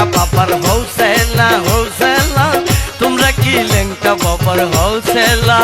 লেংটা বাবার হৌসেলা হৌসেলা, তোমরা কি লেংটা বাবার হৌসেলা।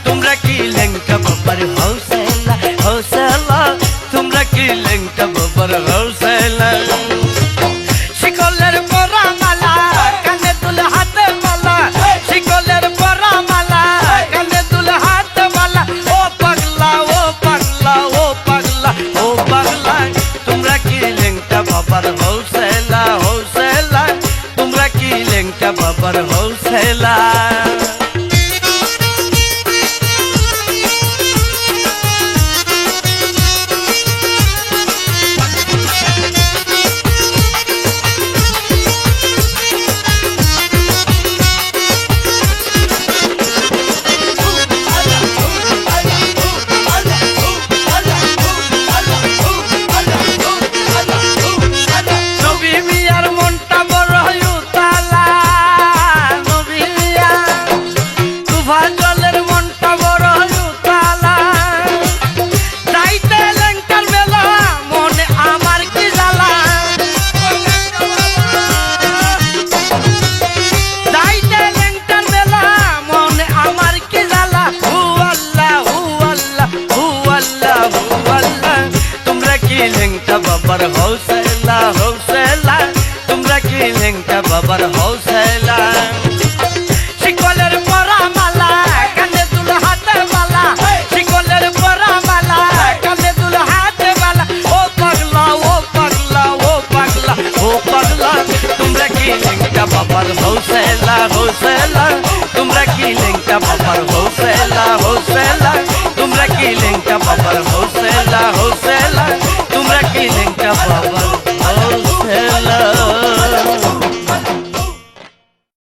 তোমরা কি লেংটা বাবার হৌসেলা হৌসেলা, তোমরা কি লেংটা বাবার হৌসেলা। শিকলের পরা মালা কানে দুল হাতে মালা, শিকলের পরা মালা কানে দুল হাতে মালা। ও পাগলা ও পাগলা ও পাগলা ও পাগলা, তোমরা কি লেংটা বাবার হৌসেলা হৌসেলা, তোমরা কি লেংটা বাবার হৌসেলা। লেংটা বাবার হৌস